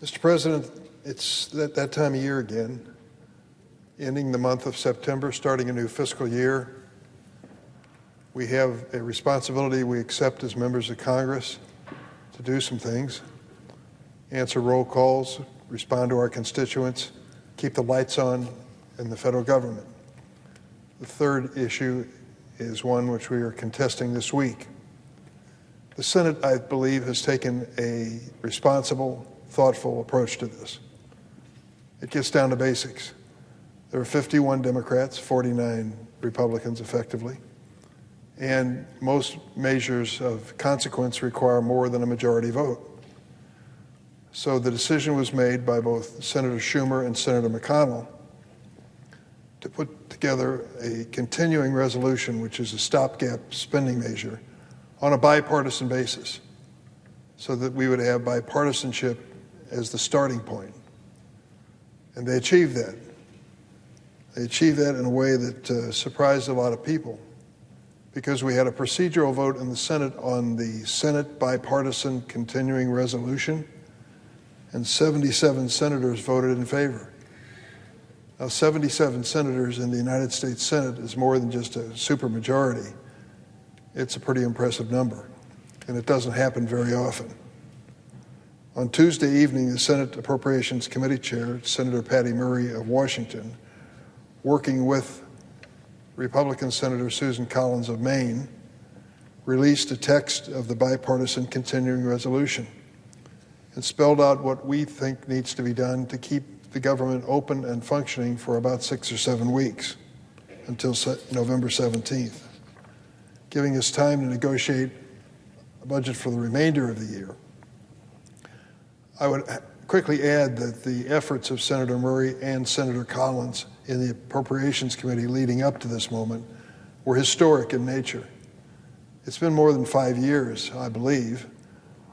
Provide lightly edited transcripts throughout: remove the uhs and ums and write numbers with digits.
Mr. President, it's that time of year again, ending the month of September, starting a new fiscal year. We have a responsibility we accept as members of Congress to do some things, answer roll calls, respond to our constituents, keep the lights on in the federal government. The third issue is one which we are contesting this week. The Senate, I believe, has taken a responsible, thoughtful approach to this. It gets down to basics. There are 51 Democrats, 49 Republicans effectively, and most measures of consequence require more than a majority vote. So the decision was made by both Senator Schumer and Senator McConnell to put together a continuing resolution, which is a stopgap spending measure, on a bipartisan basis, so that we would have bipartisanship as the starting point. And they achieved that. They achieved that in a way that surprised a lot of people, because we had a procedural vote in the Senate on the Senate bipartisan continuing resolution, and 77 senators voted in favor. Now, 77 senators in the United States Senate is more than just a supermajority. It's a pretty impressive number, and it doesn't happen very often. On Tuesday evening, the Senate Appropriations Committee Chair, Senator Patty Murray of Washington, working with Republican Senator Susan Collins of Maine, released a text of the bipartisan continuing resolution and spelled out what we think needs to be done to keep the government open and functioning for about 6 or 7 weeks until November 17th, giving us time to negotiate a budget for the remainder of the year. I would quickly add that the efforts of Senator Murray and Senator Collins in the Appropriations Committee leading up to this moment were historic in nature. It's been more than 5 years, I believe,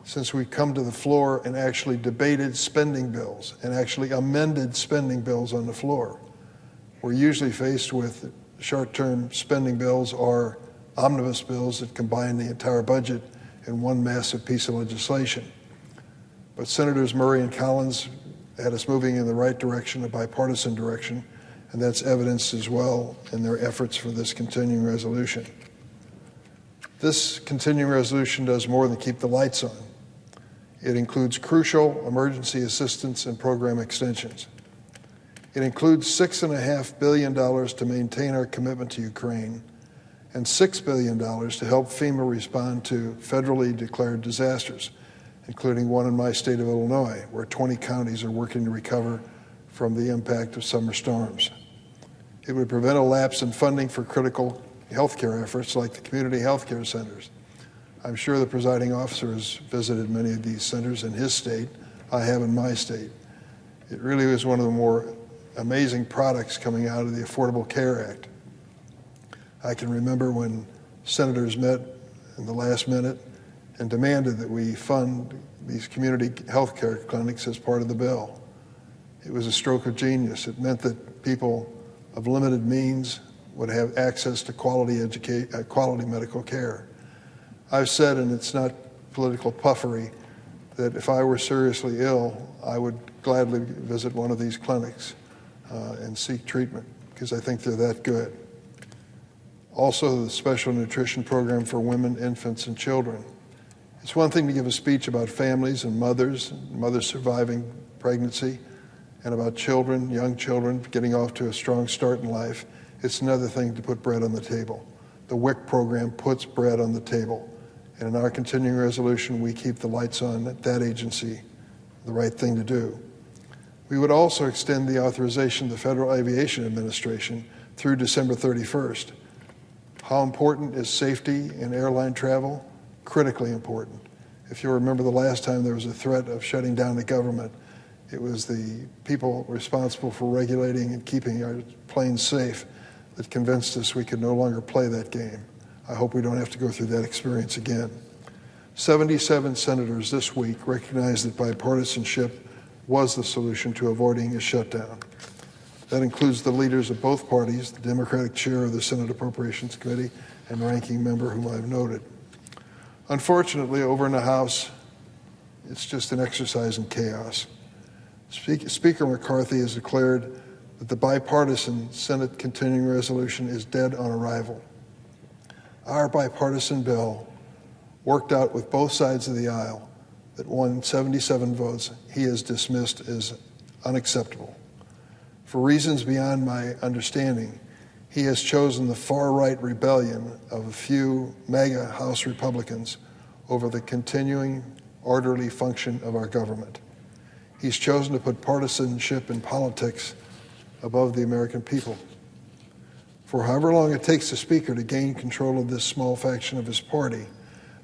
since we've come to the floor and actually debated spending bills and actually amended spending bills on the floor. We're usually faced with short-term spending bills or omnibus bills that combine the entire budget in one massive piece of legislation. But Senators Murray and Collins had us moving in the right direction, a bipartisan direction, and that's evidenced as well in their efforts for this continuing resolution. This continuing resolution does more than keep the lights on. It includes crucial emergency assistance and program extensions. It includes $6.5 billion to maintain our commitment to Ukraine and $6 billion to help FEMA respond to federally declared disasters, including one in my state of Illinois, where 20 counties are working to recover from the impact of summer storms. It would prevent a lapse in funding for critical healthcare efforts like the community healthcare centers. I'm sure the presiding officer has visited many of these centers in his state. I have in my state. It really was one of the more amazing products coming out of the Affordable Care Act. I can remember when senators met in the last minute and demanded that we fund these community health care clinics as part of the bill. It was a stroke of genius. It meant that people of limited means would have access to quality medical care. I've said, and it's not political puffery, that if I were seriously ill, I would gladly visit one of these clinics and seek treatment, because I think they're that good. Also, the special nutrition program for women, infants, and children. It's one thing to give a speech about families and mothers surviving pregnancy, and about children, young children, getting off to a strong start in life. It's another thing to put bread on the table. The WIC program puts bread on the table. And in our continuing resolution, we keep the lights on at that agency, the right thing to do. We would also extend the authorization of the Federal Aviation Administration through December 31st. How important is safety in airline travel? Critically important. If you remember the last time there was a threat of shutting down the government, it was the people responsible for regulating and keeping our planes safe that convinced us we could no longer play that game. I hope we don't have to go through that experience again. 77 senators this week recognized that bipartisanship was the solution to avoiding a shutdown. That includes the leaders of both parties, the Democratic chair of the Senate Appropriations Committee and ranking member whom I've noted. Unfortunately, over in the House, it's just an exercise in chaos. Speaker McCarthy has declared that the bipartisan Senate continuing resolution is dead on arrival. Our bipartisan bill, worked out with both sides of the aisle, that won 77 votes, he has dismissed as unacceptable. For reasons beyond my understanding, he has chosen the far-right rebellion of a few MAGA House Republicans over the continuing orderly function of our government. He's chosen to put partisanship in politics above the American people. For however long it takes the Speaker to gain control of this small faction of his party,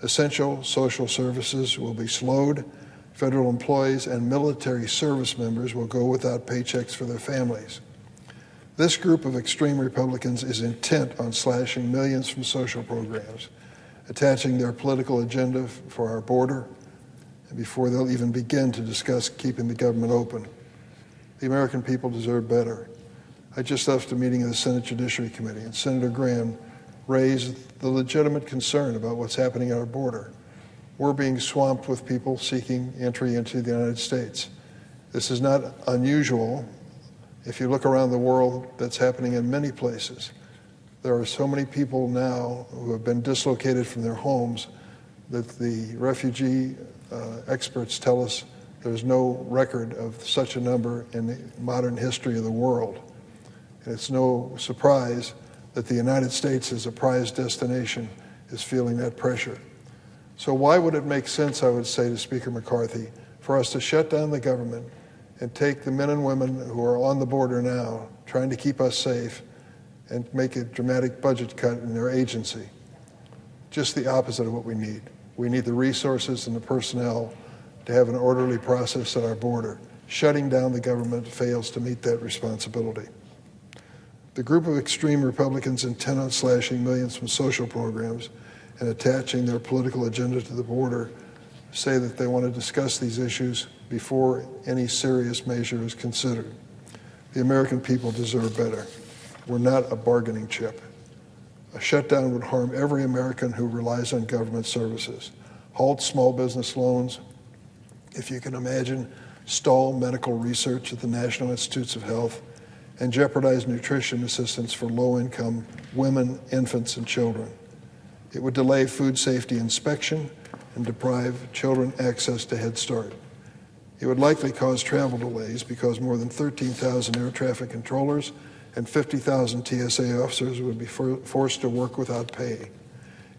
essential social services will be slowed, federal employees and military service members will go without paychecks for their families. This group of extreme Republicans is intent on slashing millions from social programs, attaching their political agenda for our border, and before they'll even begin to discuss keeping the government open. The American people deserve better. I just left a meeting of the Senate Judiciary Committee, and Senator Graham raised the legitimate concern about what's happening at our border. We're being swamped with people seeking entry into the United States. This is not unusual. If you look around the world, that's happening in many places. There are so many people now who have been dislocated from their homes that the refugee experts tell us there's no record of such a number in the modern history of the world. And it's no surprise that the United States, as a prized destination, is feeling that pressure. So why would it make sense, I would say to Speaker McCarthy, for us to shut down the government and take the men and women who are on the border now, trying to keep us safe, and make a dramatic budget cut in their agency? Just the opposite of what we need. We need the resources and the personnel to have an orderly process at our border. Shutting down the government fails to meet that responsibility. The group of extreme Republicans intent on slashing millions from social programs and attaching their political agenda to the border say that they want to discuss these issues before any serious measure is considered. The American people deserve better. We're not a bargaining chip. A shutdown would harm every American who relies on government services, halt small business loans, if you can imagine, stall medical research at the National Institutes of Health, and jeopardize nutrition assistance for low-income women, infants, and children. It would delay food safety inspection and deprive children access to Head Start. It would likely cause travel delays because more than 13,000 air traffic controllers and 50,000 TSA officers would be forced to work without pay.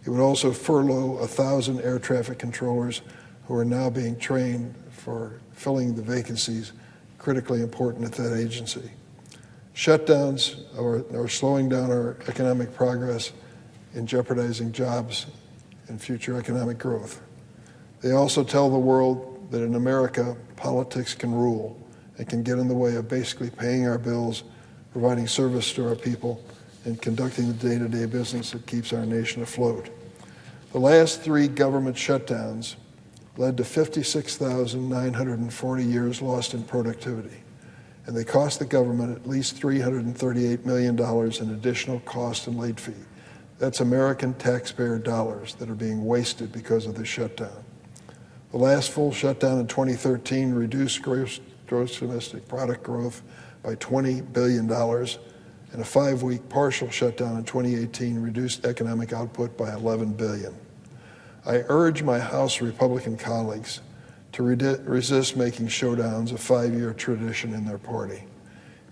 It would also furlough 1,000 air traffic controllers who are now being trained for filling the vacancies critically important at that agency. Shutdowns are slowing down our economic progress and jeopardizing jobs and future economic growth. They also tell the world that in America, politics can rule and can get in the way of basically paying our bills, providing service to our people, and conducting the day-to-day business that keeps our nation afloat. The last 3 government shutdowns led to 56,940 years lost in productivity, and they cost the government at least $338 million in additional cost and late fee. That's American taxpayer dollars that are being wasted because of this shutdown. The last full shutdown in 2013 reduced gross domestic product growth by $20 billion, and a 5-week partial shutdown in 2018 reduced economic output by $11 billion. I urge my House Republican colleagues to resist making showdowns a 5-year tradition in their party.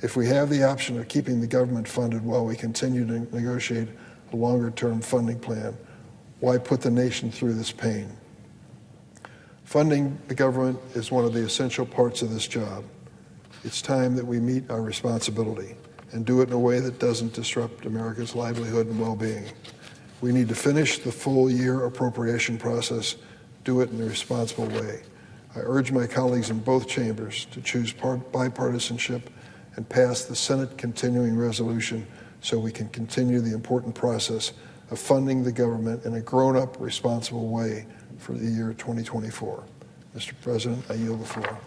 If we have the option of keeping the government funded while we continue to negotiate a longer-term funding plan, why put the nation through this pain? Funding the government is one of the essential parts of this job. It's time that we meet our responsibility and do it in a way that doesn't disrupt America's livelihood and well-being. We need to finish the full-year appropriation process, do it in a responsible way. I urge my colleagues in both chambers to choose bipartisanship and pass the Senate continuing resolution so we can continue the important process of funding the government in a grown-up, responsible way for the year 2024. Mr. President, I yield the floor.